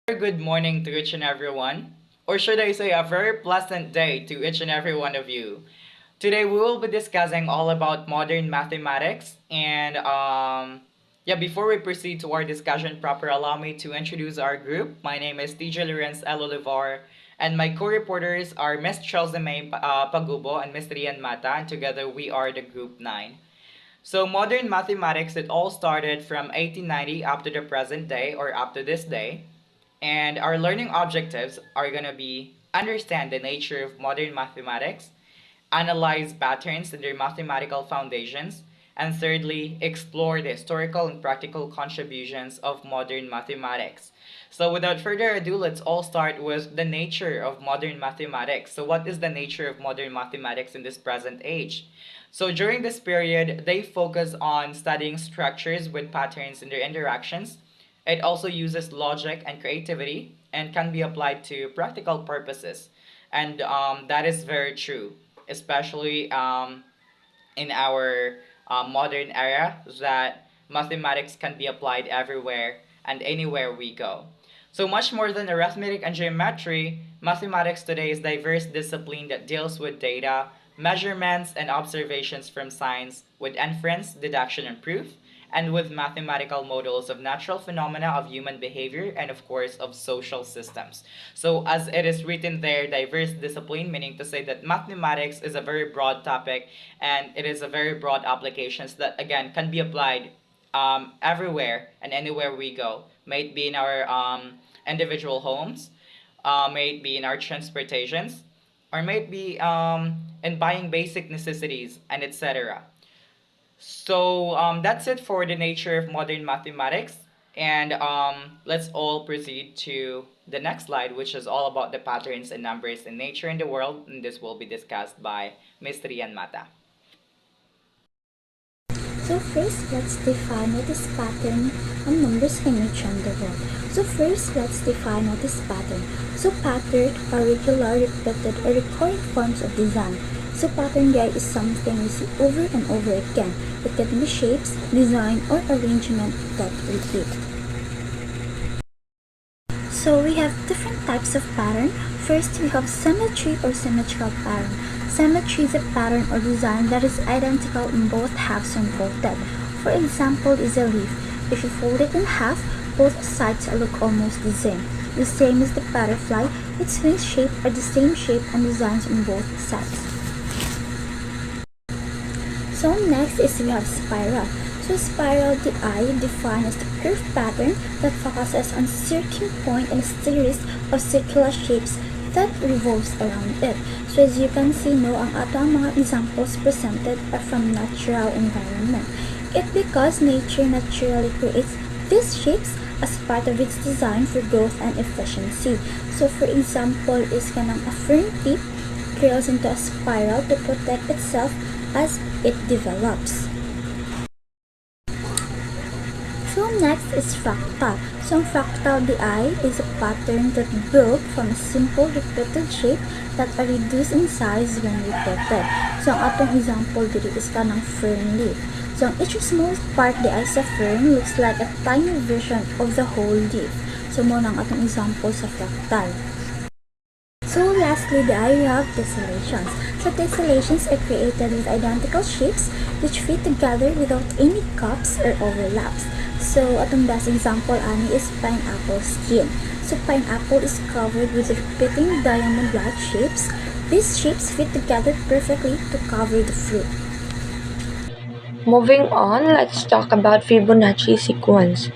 Very good morning to each and everyone, or should I say a very pleasant day to each and every one of you. Today we will be discussing all about modern mathematics and yeah, before we proceed to our discussion proper, allow me to introduce our group. My name is TJ Lorenz Elolivar and my co-reporters are Miss Chelsea May Pagubo and Miss Rian Mata, and together we are the Group 9. So modern mathematics, it all started from 1890 up to the present day or up to this day. And our learning objectives are going to be understand the nature of modern mathematics, analyze patterns in their mathematical foundations, and thirdly, explore the historical and practical contributions of modern mathematics. So without further ado, let's all start with the nature of modern mathematics. So what is the nature of modern mathematics in this present age? So during this period, they focus on studying structures with patterns in their interactions. It also uses logic and creativity and can be applied to practical purposes. And that is very true, especially in our modern era, that mathematics can be applied everywhere and anywhere we go. So much more than arithmetic and geometry, mathematics today is a diverse discipline that deals with data, measurements, and observations from science with inference, deduction, and proof, and with mathematical models of natural phenomena of human behavior and of course of social systems. So as it is written there, diverse discipline, meaning to say that mathematics is a very broad topic and it is a very broad applications that again can be applied everywhere and anywhere we go. May it be in our individual homes, may it be in our transportations, or may it be in buying basic necessities and etc. So that's it for the nature of modern mathematics. And let's all proceed to the next slide, which is all about the patterns and numbers in nature and the world. And this will be discussed by Ms. Rian Mata. So first, let's define what is pattern and numbers in nature and the world. So first, let's define what is pattern. So pattern are regular, repeated, or recurrent forms of design. So pattern guide is something we see over and over again. It can be shapes, design, or arrangement that repeat. So we have different types of pattern. First, we have symmetry or symmetrical pattern. Symmetry is a pattern or design that is identical in both halves when folded. For example, is a leaf. If you fold it in half, both sides look almost the same. The same is the butterfly. Its wings shape are the same shape and designs on both sides. So next is we have spiral. So spiral, the eye defined as the curved pattern that focuses on a certain point in a series of circular shapes that revolves around it. So as you can see, no, ang atong mga examples presented are from natural environment. It because nature naturally creates these shapes as part of its design for growth and efficiency. So for example, is kanang a fern tip curls into a spiral to protect itself as it develops. So next is fractal. So ang fractal di is a pattern that built from a simple repeated shape that are reduced in size when repeated. So ang atong example dito is kanang fern leaf. So ang each small part di sa fern looks like a tiny version of the whole leaf. So mo nang atong example sa fractal. So lastly, we have tessellations. So tessellations are created with identical shapes which fit together without any gaps or overlaps. So atong last example ani is pineapple skin. So pineapple is covered with repeating diamond-like shapes. These shapes fit together perfectly to cover the fruit. Moving on, let's talk about Fibonacci sequence.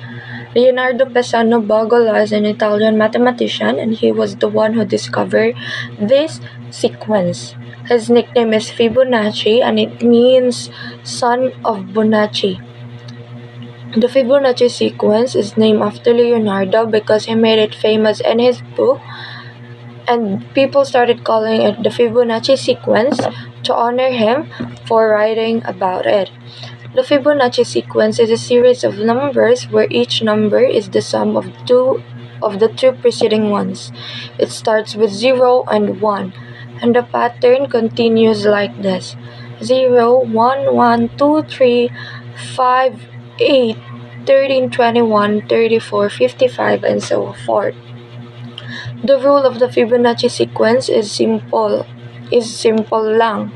Leonardo Pisano Bagola is an Italian mathematician, and he was the one who discovered this sequence. His nickname is Fibonacci, and it means son of Bonacci. The Fibonacci sequence is named after Leonardo because he made it famous in his book, and people started calling it the Fibonacci sequence to honor him for writing about it. The Fibonacci sequence is a series of numbers where each number is the sum of the two preceding ones. It starts with 0 and 1, and the pattern continues like this: 0, 1, 1, 2, 3, 5, 8, 13, 21, 34, 55, and so forth. The rule of the Fibonacci sequence is simple lang.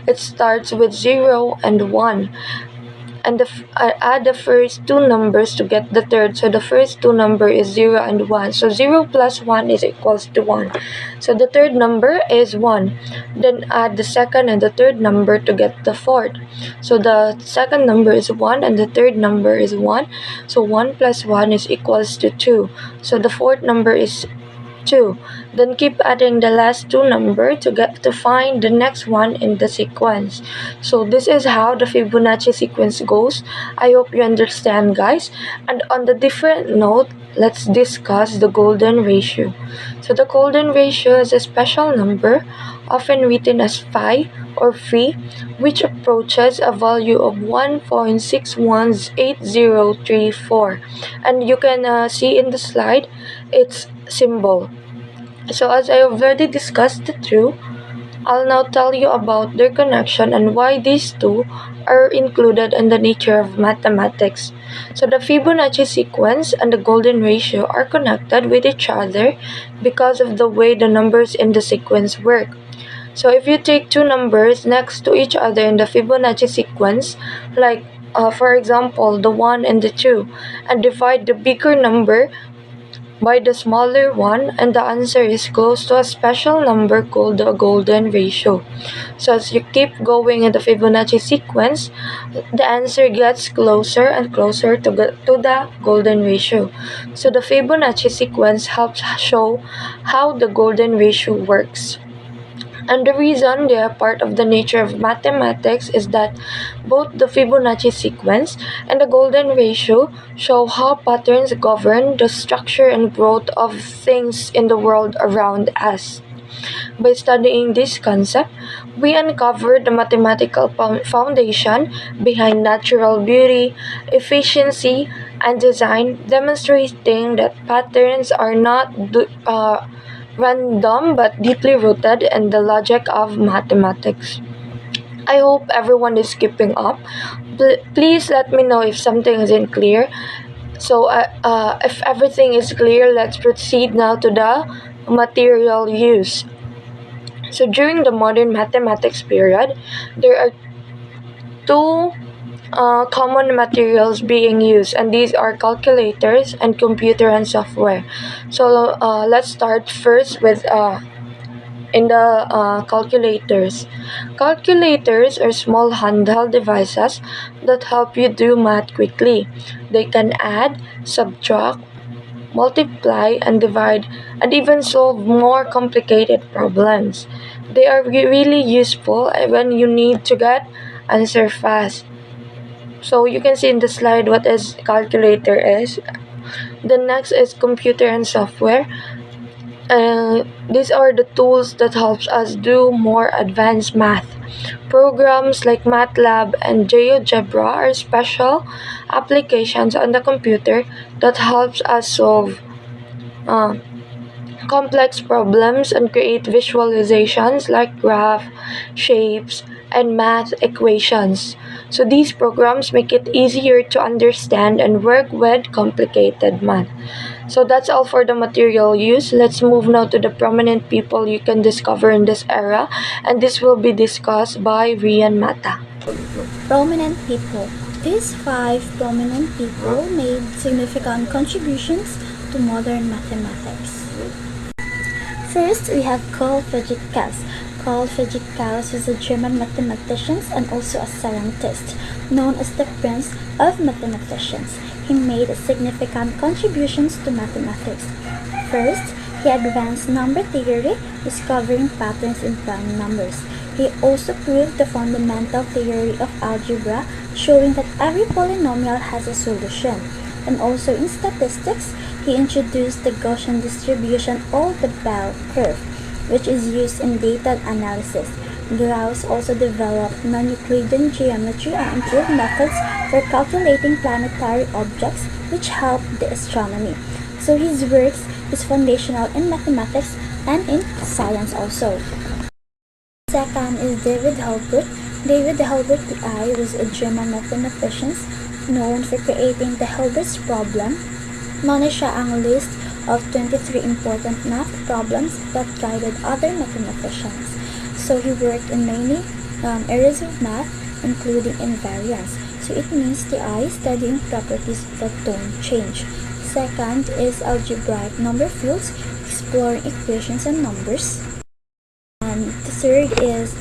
It starts with 0 and 1, and I add the first two numbers to get the third. So the first two number is 0 and 1. So 0 plus 1 is equals to 1. So the third number is 1. Then add the second and the third number to get the fourth. So the second number is 1 and the third number is 1. So 1 plus 1 is equals to 2. So the fourth number is 2. Then keep adding the last two number to find the next one in the sequence. So this is how the Fibonacci sequence goes. I hope you understand, guys. And on the different note, let's discuss the golden ratio. So the golden ratio is a special number, often written as phi or phi, which approaches a value of 1.618034. And you can see in the slide its symbol. So as I already discussed the two, I'll now tell you about their connection and why these two are included in the nature of mathematics. So the Fibonacci sequence and the golden ratio are connected with each other because of the way the numbers in the sequence work. So if you take two numbers next to each other in the Fibonacci sequence, like for example the 1 and the 2, and divide the bigger number by the smaller one, and the answer is close to a special number called the golden ratio. So as you keep going in the Fibonacci sequence, the answer gets closer and closer to the golden ratio. So the Fibonacci sequence helps show how the golden ratio works. And the reason they are part of the nature of mathematics is that both the Fibonacci sequence and the golden ratio show how patterns govern the structure and growth of things in the world around us. By studying this concept, we uncover the mathematical foundation behind natural beauty, efficiency, and design, demonstrating that patterns are not random but deeply rooted in the logic of mathematics. I hope everyone is keeping up. Please let me know if something isn't clear. So, if everything is clear, let's proceed now to the material use. So, during the modern mathematics period, there are two common materials being used, and these are calculators and computer and software. So let's start first with in the calculators. Calculators are small handheld devices that help you do math quickly. They can add, subtract, multiply, and divide, and even solve more complicated problems. They are really useful when you need to get answer fast. So you can see in the slide what is calculator is. The next is computer and software. These are the tools that helps us do more advanced math. Programs like MATLAB and GeoGebra are special applications on the computer that helps us solve uh, complex problems and create visualizations like graph, shapes, and math equations. So these programs make it easier to understand and work with complicated math. So that's all for the material use. Let's move now to the prominent people you can discover in this era, and this will be discussed by Rian Mata. Prominent people. These 5 prominent people made significant contributions to modern mathematics. First, we have Carl Friedrich Gauss. Carl Friedrich Gauss was a German mathematician and also a scientist, known as the Prince of Mathematicians. He made significant contributions to mathematics. First, he advanced number theory, discovering patterns in prime numbers. He also proved the fundamental theory of algebra, showing that every polynomial has a solution. And also in statistics, he introduced the Gaussian distribution or the bell curve, which is used in data analysis. Gauss also developed non-Euclidean geometry and improved methods for calculating planetary objects, which helped the astronomy. So his works is foundational in mathematics and in science also. Second is David Hilbert. David Hilbert I was a German mathematician known for creating the Hilbert's problem. Known siya ang list of 23 important math problems that guided other mathematicians. So he worked in many areas of math, including invariance. So it means the eye studying properties that don't change. Second is algebraic number fields, exploring equations and numbers. And the third is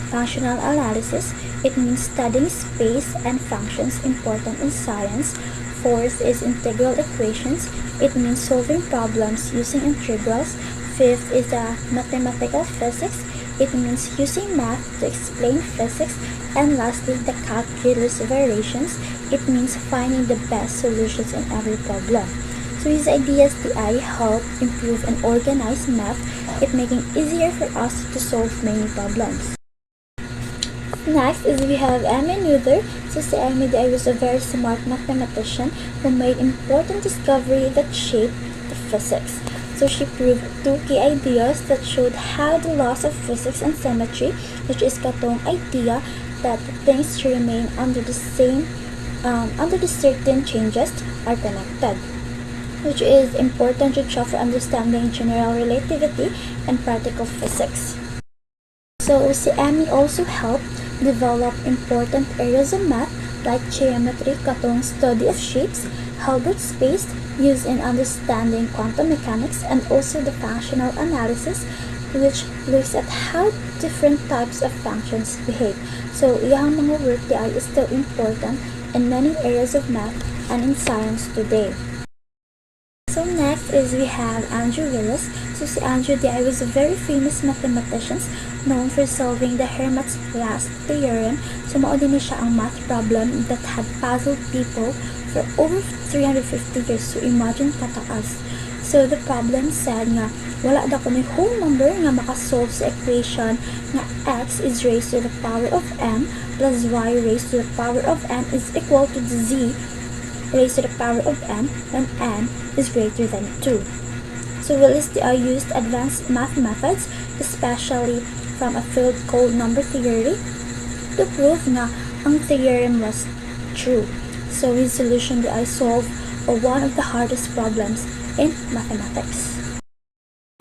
functional analysis. It means studying space and functions important in science. Fourth is integral equations. It means solving problems using integrals. Fifth is mathematical physics. It means using math to explain physics. And lastly, the calculus variations. It means finding the best solutions in every problem. So his ideas the eye help improve and organize math, it making easier for us to solve many problems. Next is we have Emmy Noether. So si Emmy Day was a very smart mathematician who made important discovery that shaped the physics. So she proved two key ideas that showed how the laws of physics and symmetry, which is katong idea that things remain under the certain changes, are connected, which is important to for understanding general relativity and particle physics. So si Emmy also helped develop important areas of math like geometry, katong study of shapes, Hilbert space used in understanding quantum mechanics, and also the functional analysis, which looks at how different types of functions behave. So iyang mga work is still important in many areas of math and in science today. So next is we have Andrew Willis. So si Andrew Di was a very famous mathematician known for solving the Hermit's last theorem. So mao din siya ang math problem that had puzzled people for over 350 years. So imagine kataas. So the problem said nga wala daw ko may whole number nga makasolve sa equation nga x is raised to the power of m plus y raised to the power of n is equal to z raised to the power of n when n is greater than 2. So Willis used advanced math methods, especially from a field called number theory, to prove na ang theorem was true. So his solution solved one of the hardest problems in mathematics.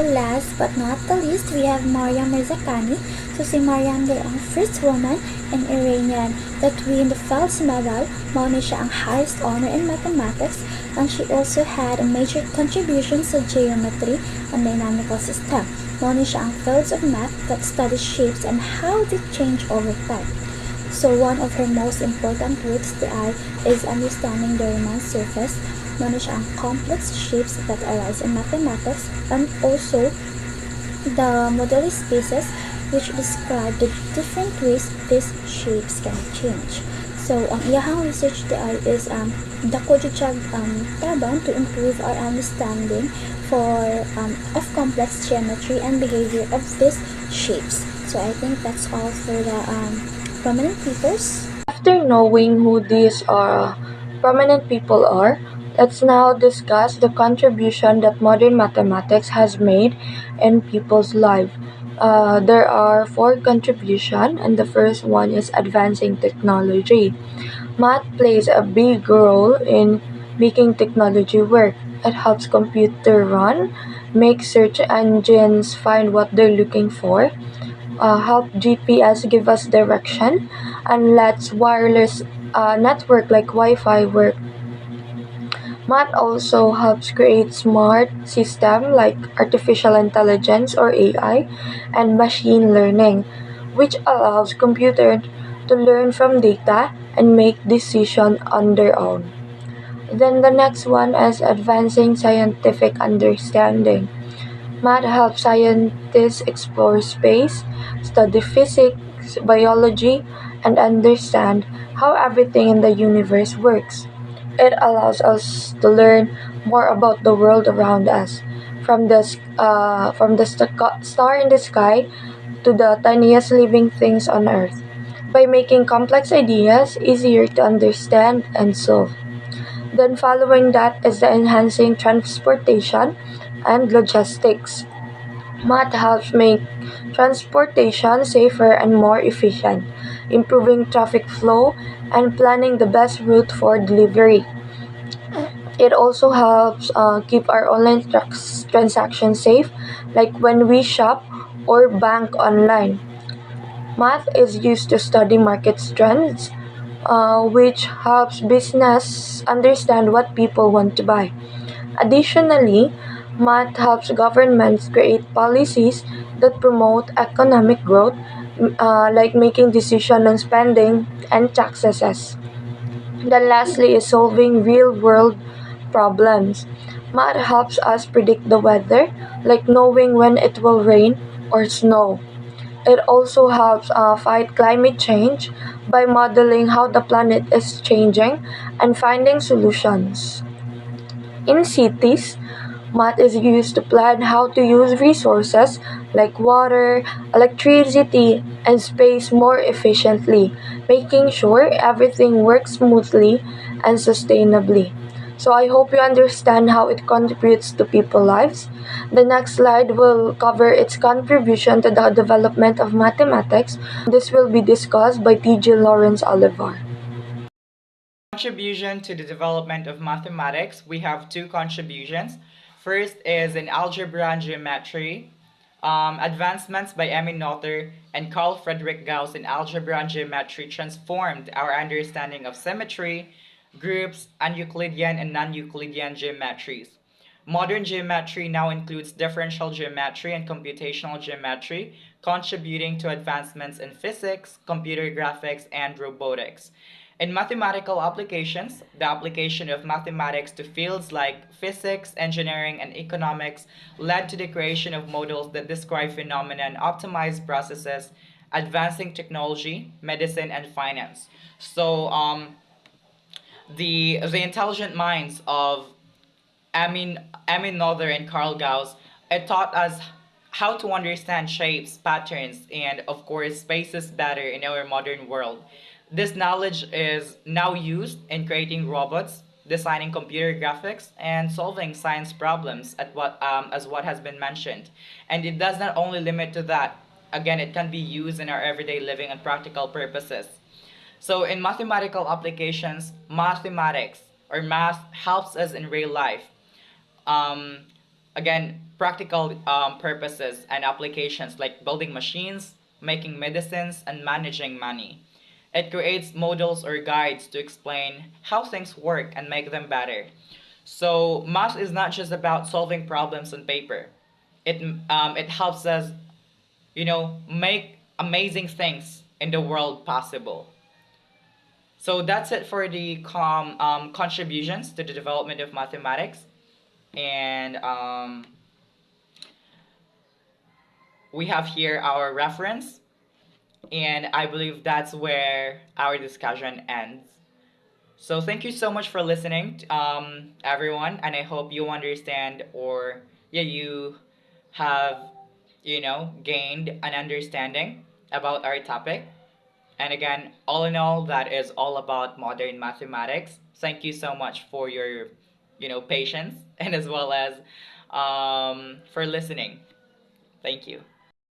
Last but not the least, we have Maryam Mirzakhani. So si Maryam ay ang first woman in Iranian that win the Fields Medal. Mao ni siya ang highest honor in mathematics, and she also had a major contribution sa geometry and dynamical system. Mao ni siya ang fields of math that studies shapes and how they change over time. So one of her most important works is understanding the Riemann surface. Mao ni siya ang complex shapes that arise in mathematics, and also the moduli spaces, which describe the different ways these shapes can change. So ang iyahang research is dako jud siya tabang to improve our understanding of complex geometry and behavior of these shapes. So I think that's all for the prominent peoples. After knowing who these prominent people are, let's now discuss the contribution that modern mathematics has made in people's life. There are four contributions, and the first one is advancing technology. Math plays a big role in making technology work. It helps computer run, make search engines find what they're looking for, help GPS give us direction, and lets wireless network like Wi-Fi work. Math also helps create smart systems like artificial intelligence or AI and machine learning, which allows computers to learn from data and make decisions on their own. Then the next one is advancing scientific understanding. Math helps scientists explore space, study physics, biology, and understand how everything in the universe works. It allows us to learn more about the world around us, from the star in the sky to the tiniest living things on Earth, by making complex ideas easier to understand and solve. Then following that is the enhancing transportation and logistics. Math helps make transportation safer and more efficient, improving traffic flow and planning the best route for delivery. It also helps keep our online transactions safe, like when we shop or bank online. Math is used to study market trends, which helps business understand what people want to buy. Additionally, math helps governments create policies that promote economic growth, like making decisions on spending and taxes. Then lastly is solving real world problems. Math helps us predict the weather, like knowing when it will rain or snow. It also helps fight climate change by modeling how the planet is changing and finding solutions. In cities, math is used to plan how to use resources like water, electricity, and space more efficiently, making sure everything works smoothly and sustainably. So I hope you understand how it contributes to people's lives. The next slide will cover its contribution to the development of mathematics. This will be discussed by TJ Lawrence Oliver. Contribution to the development of mathematics, we have two contributions. First is in algebra and geometry. Advancements by Emmy Noether and Carl Friedrich Gauss in algebra and geometry transformed our understanding of symmetry, groups, and Euclidean and non-Euclidean geometries. Modern geometry now includes differential geometry and computational geometry, contributing to advancements in physics, computer graphics, and robotics. In mathematical applications, the application of mathematics to fields like physics, engineering, and economics led to the creation of models that describe phenomena and optimize processes, advancing technology, medicine, and finance. So, the intelligent minds of Amin Noether and Carl Gauss, it taught us how to understand shapes, patterns, and of course spaces better in our modern world. This knowledge is now used in creating robots, designing computer graphics, and solving science problems as what has been mentioned. And it does not only limit to that. Again, it can be used in our everyday living and practical purposes. So in mathematical applications, mathematics or math helps us in real life. Um, Again, practical purposes and applications like building machines, making medicines, and managing money. It creates models or guides to explain how things work and make them better. So math is not just about solving problems on paper. It helps us, make amazing things in the world possible. So that's it for the contributions to the development of mathematics. And we have here our reference. And I believe that's where our discussion ends. So thank you so much for listening, everyone. And I hope you understand or, yeah, you have, gained an understanding about our topic. And again, all in all, that is all about modern mathematics. Thank you so much for your, patience and as well as for listening. Thank you.